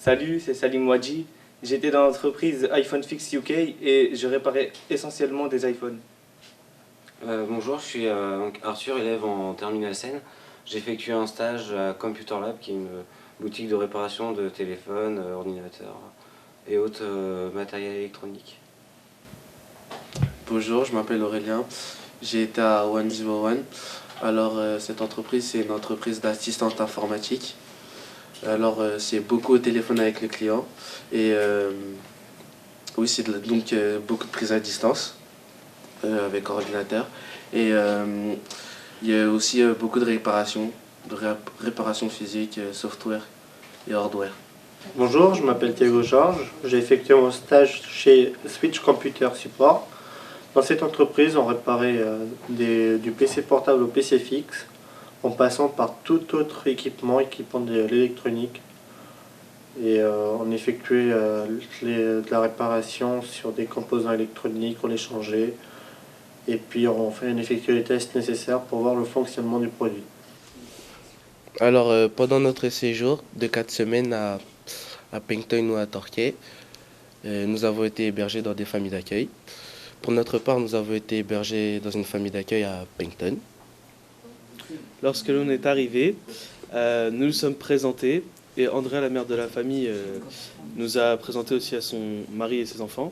Salut, c'est Salim Wadji. J'étais dans l'entreprise iPhone Fix UK et je réparais essentiellement des iPhones. Bonjour, je suis donc Arthur, élève en terminale Seine. J'ai effectué un stage à Computer Lab, qui est une boutique de réparation de téléphones, ordinateurs et autres matériel électronique. Bonjour, je m'appelle Aurélien. J'ai été à 101. Alors, cette entreprise, c'est une entreprise d'assistante informatique. Alors, c'est beaucoup au téléphone avec le client. Et oui, c'est donc beaucoup de prises à distance avec ordinateur. Et il y a aussi beaucoup de réparations, réparation physique, software et hardware. Bonjour, je m'appelle Thiago Georges. J'ai effectué mon stage chez Switch Computer Support. Dans cette entreprise, on réparait du PC portable au PC fixe, en passant par tout autre équipement de l'électronique. Et on effectuait de la réparation sur des composants électroniques, on les changeait. Et puis on effectuait les tests nécessaires pour voir le fonctionnement du produit. Alors, pendant notre séjour de 4 semaines à Paignton ou à Torquay, nous avons été hébergés dans des familles d'accueil. Pour notre part, nous avons été hébergés dans une famille d'accueil à Paignton. Lorsque l'on est arrivé, nous nous sommes présentés et Andrea, la mère de la famille, nous a présenté aussi à son mari et ses enfants.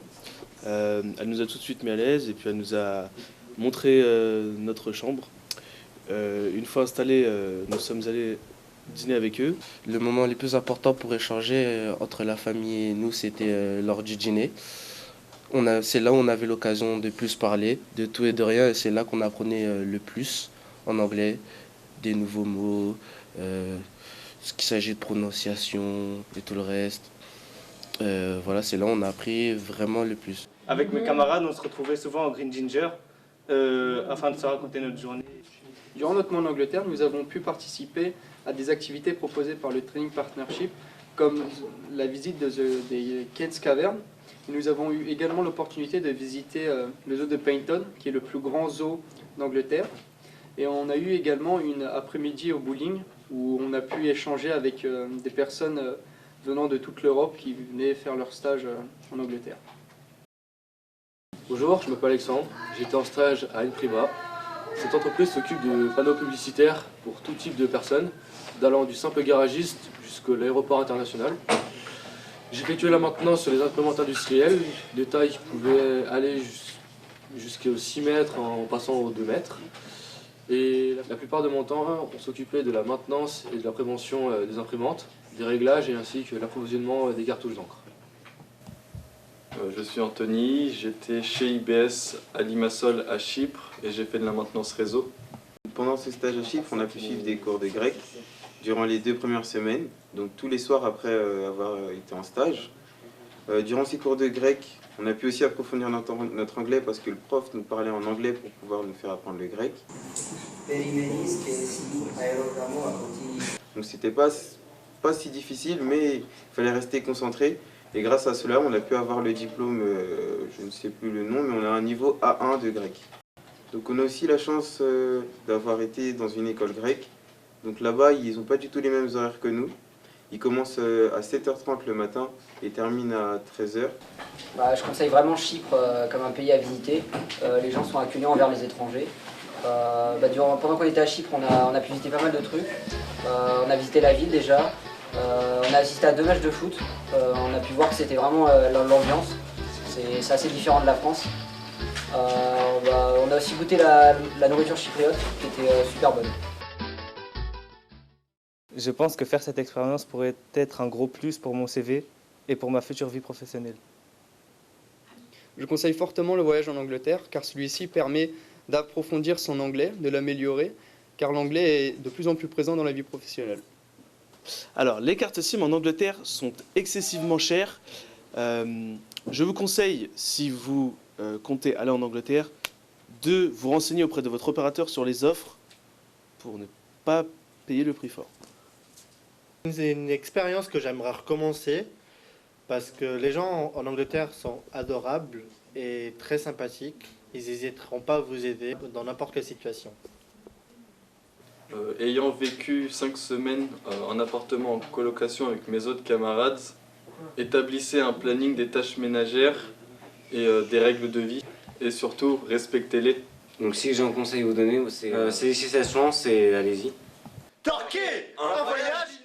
Elle nous a tout de suite mis à l'aise et puis elle nous a montré notre chambre. Une fois installés, nous sommes allés dîner avec eux. Le moment le plus important pour échanger entre la famille et nous, c'était lors du dîner. C'est là où on avait l'occasion de plus parler, de tout et de rien, et c'est là qu'on apprenait le plus en anglais, des nouveaux mots, ce qu'il s'agit de prononciation et tout le reste. Voilà, c'est là où on a appris vraiment le plus. Avec mes camarades, on se retrouvait souvent au Green Ginger afin de se raconter notre journée. Durant notre mois en Angleterre, nous avons pu participer à des activités proposées par le Training Partnership, comme la visite des Kent's Cavern. Et nous avons eu également l'opportunité de visiter le zoo de Paignton, qui est le plus grand zoo d'Angleterre. Et on a eu également une après-midi au bowling, où on a pu échanger avec des personnes venant de toute l'Europe qui venaient faire leur stage en Angleterre. Bonjour, je m'appelle Alexandre, j'étais en stage à Imprima. Cette entreprise s'occupe de panneaux publicitaires pour tout type de personnes, d'allant du simple garagiste jusqu'à l'aéroport international. J'ai effectué la maintenance sur les imprimantes industrielles, de taille qui pouvaient aller jusqu'aux 6 mètres en passant aux 2 mètres. Et la plupart de mon temps, on s'occupait de la maintenance et de la prévention des imprimantes, des réglages et ainsi que l'approvisionnement des cartouches d'encre. Je suis Anthony, j'étais chez IBS à Limassol à Chypre et j'ai fait de la maintenance réseau. Pendant ce stage à Chypre, on a pu suivre des cours de grec durant les 2 premières semaines, donc tous les soirs après avoir été en stage. Durant ces cours de grec, on a pu aussi approfondir notre anglais parce que le prof nous parlait en anglais pour pouvoir nous faire apprendre le grec. Donc c'était pas si difficile, mais il fallait rester concentré. Et grâce à cela, on a pu avoir le diplôme, je ne sais plus le nom, mais on a un niveau A1 de grec. Donc on a aussi la chance d'avoir été dans une école grecque. Donc là-bas, ils n'ont pas du tout les mêmes horaires que nous. Ils commencent à 7h30 le matin et terminent à 13h. Je conseille vraiment Chypre comme un pays à visiter. Les gens sont accueillants envers les étrangers. Pendant qu'on était à Chypre, on a pu visiter pas mal de trucs. On a visité la ville déjà. On a assisté à 2 matchs de foot. On a pu voir que c'était vraiment l'ambiance. C'est assez différent de la France. On a aussi goûté la nourriture chypriote qui était super bonne. Je pense que faire cette expérience pourrait être un gros plus pour mon CV et pour ma future vie professionnelle. Je conseille fortement le voyage en Angleterre car celui-ci permet d'approfondir son anglais, de l'améliorer, car l'anglais est de plus en plus présent dans la vie professionnelle. Alors, les cartes SIM en Angleterre sont excessivement chères. Je vous conseille, si vous comptez aller en Angleterre, de vous renseigner auprès de votre opérateur sur les offres pour ne pas payer le prix fort. C'est une expérience que j'aimerais recommencer parce que les gens en Angleterre sont adorables et très sympathiques. Ils n'hésiteront pas à vous aider dans n'importe quelle situation. Ayant vécu 5 semaines en appartement en colocation avec mes autres camarades, Établissez un planning des tâches ménagères et des règles de vie. Et surtout, respectez-les. Donc si j'ai un conseil à vous donner, c'est ici ça se lance et allez-y. Torqué, un voyage